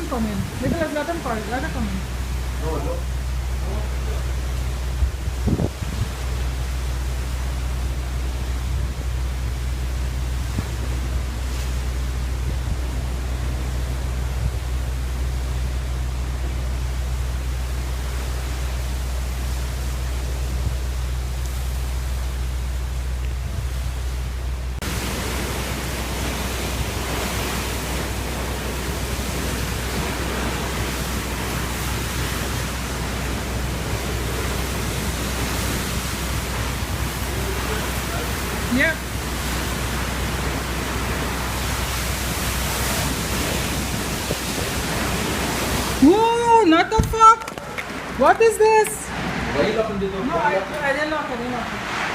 him come in. Nicholas, let him call. Let her come in. No, no. Yeah. Whoa, not the fuck. What is this? Why you locking the door? No, I didn't lock it.